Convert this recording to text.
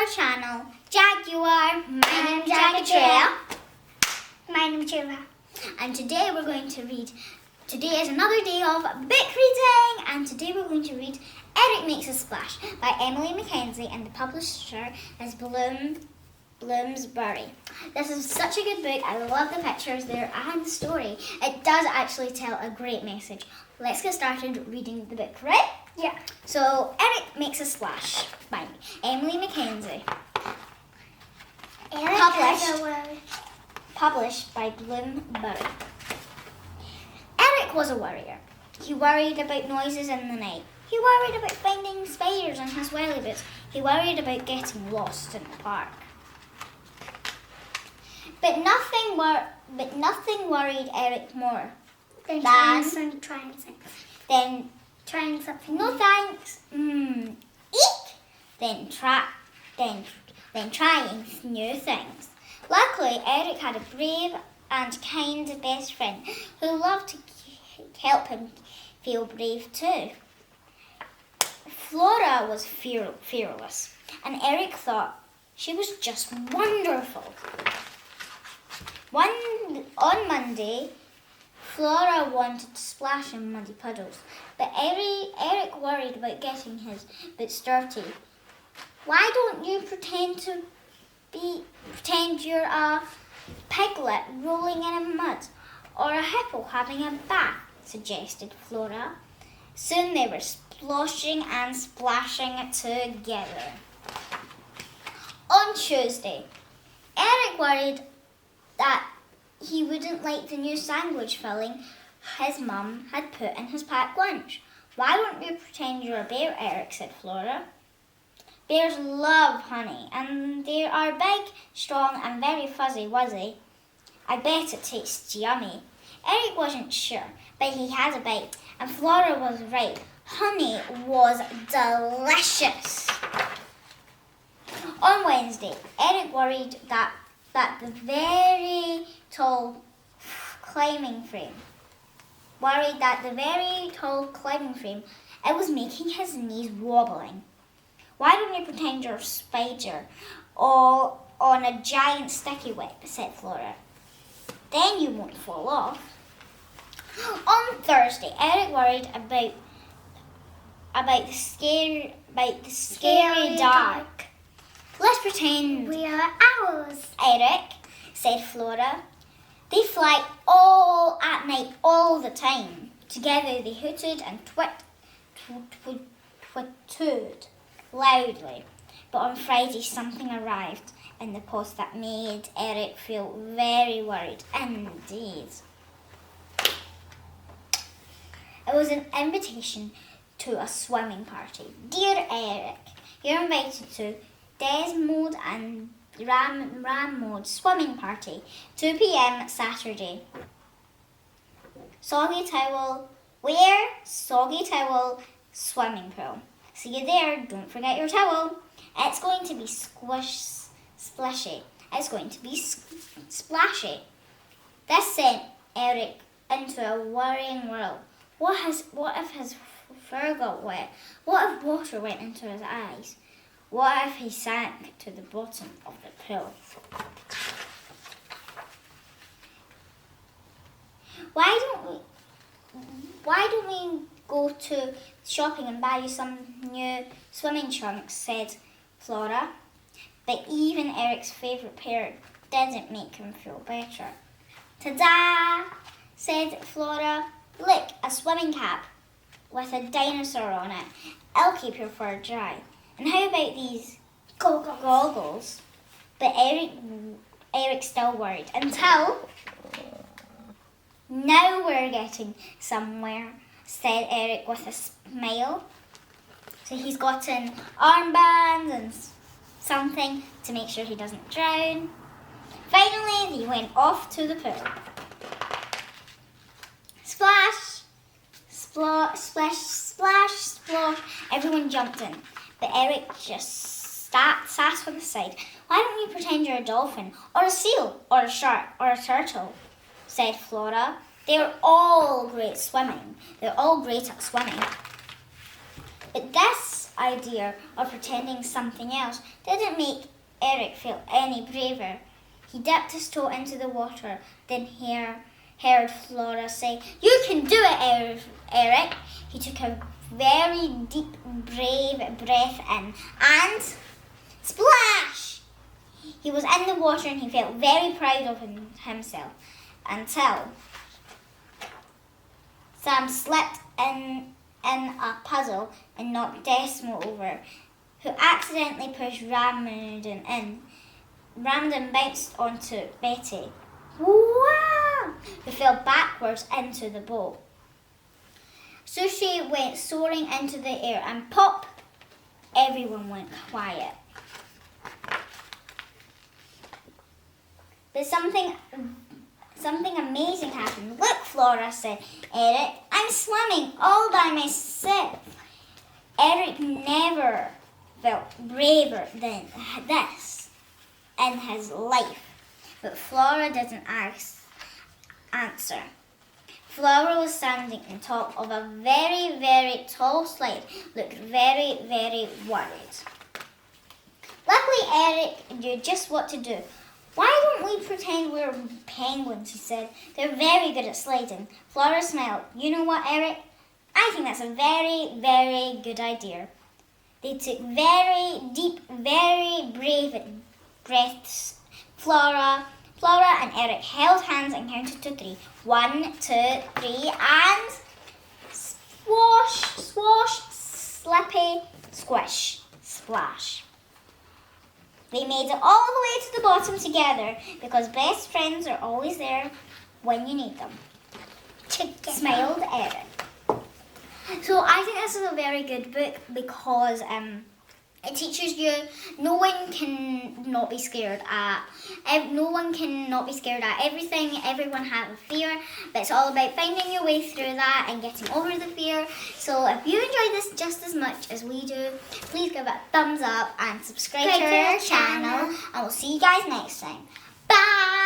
our channel, Jaguar. My name's Jagatrea. My name's Jura. And today we're going to read, today is another day of book reading, and today we're going to read Eric Makes a Splash by Emily Mackenzie, and the publisher is Bloomsbury. This is such a good book. I love the pictures there and the story. It does actually tell a great message. Let's get started reading the book, right? Yeah. So, Eric Makes a Splash by Emily Mackenzie. Published by Bloomsbury. Eric was a worrier. He worried about noises in the night. He worried about finding spiders in his welly boots. He worried about getting lost in the park. But nothing worried Eric more Then than trying something. no thanks. Eek. Then trying new things. Luckily, Eric had a brave and kind best friend who loved to help him feel brave too. Flora was fearless, and Eric thought she was just wonderful. On Monday, Flora wanted to splash in muddy puddles, but Eric worried about getting his boots dirty. Why don't you pretend you're a piglet rolling in mud, or a hippo having a bath, suggested Flora. Soon they were sploshing and splashing together. On Tuesday, Eric worried that he wouldn't like the new sandwich filling his mum had put in his packed lunch. Why don't you pretend you're a bear, Eric, said Flora. Bears love honey, and they are big, strong, and very fuzzy-wuzzy. I bet it tastes yummy. Eric wasn't sure, but he had a bite, and Flora was right. Honey was delicious. On Wednesday, Eric worried that the very tall climbing frame, it was making his knees wobbling. Why don't you pretend you're a spider or on a giant sticky web, said Flora. Then you won't fall off. On Thursday, Eric worried about the scary dark. Let's pretend We are owls. Eric, said Flora. They fly all at night all the time. Together they hooted and twittered loudly. But on Friday something arrived in the post that made Eric feel very worried indeed. It was an invitation to a swimming party. Dear Eric, you're invited to Desmond and Ramode swimming party, 2 p.m. Saturday. Soggy Towel, where? Soggy Towel swimming pool. See you there, don't forget your towel. It's going to be splashy. It's going to be splashy. This sent Eric into a worrying world. What if his fur got wet? What if water went into his eyes? What if he sank to the bottom of the pool? Why don't we go to shopping and buy you some new swimming trunks, said Flora. But even Eric's favourite pair didn't make him feel better. Ta-da, said Flora. Look, a swimming cap with a dinosaur on it. I'll keep your fur dry. And how about these goggles? But Eric's still worried. Until now we're getting somewhere, said Eric with a smile. So he's gotten armbands and something to make sure he doesn't drown. Finally, they went off to the pool. Splash, splash, splash, splash. Everyone jumped in, but Eric just sat on the side. Why don't you pretend you're a dolphin, or a seal, or a shark, or a turtle, said Flora. They're all great at swimming. But this idea of pretending something else didn't make Eric feel any braver. He dipped his toe into the water, then heard Flora say, "You can do it, Eric." He took a very deep, brave breath in and splash! He was in the water and he felt very proud of himself until Sam slipped in a puddle and knocked Desmo over, who accidentally pushed Ramuden in. Ramuden bounced onto Betty, wow, who fell backwards into the boat. Sushi went soaring into the air and pop, everyone went quiet. But something amazing happened. "Look, Flora," said Eric, "I'm swimming all by myself." Eric never felt braver than this in his life. But Flora didn't answer. Flora was standing on top of a very, very tall slide, looked very, very worried. Luckily, Eric knew just what to do. "Why don't we pretend we're penguins?" he said. "They're very good at sliding." Flora smiled. "You know what, Eric? I think that's a very, very good idea." They took very deep, very brave breaths. Flora and Eric held hands and counted to 3. 1, 2, 3, and swash, swash, slippy, squish, splash. They made it all the way to the bottom together because best friends are always there when you need them. Smiled Eric. So I think this is a very good book because it teaches you no one can not be scared at everything. Everyone has a fear, but it's all about finding your way through that and getting over the fear. So if you enjoyed this just as much as we do, please give it a thumbs up and subscribe to our channel, and we'll see you guys next time. Bye!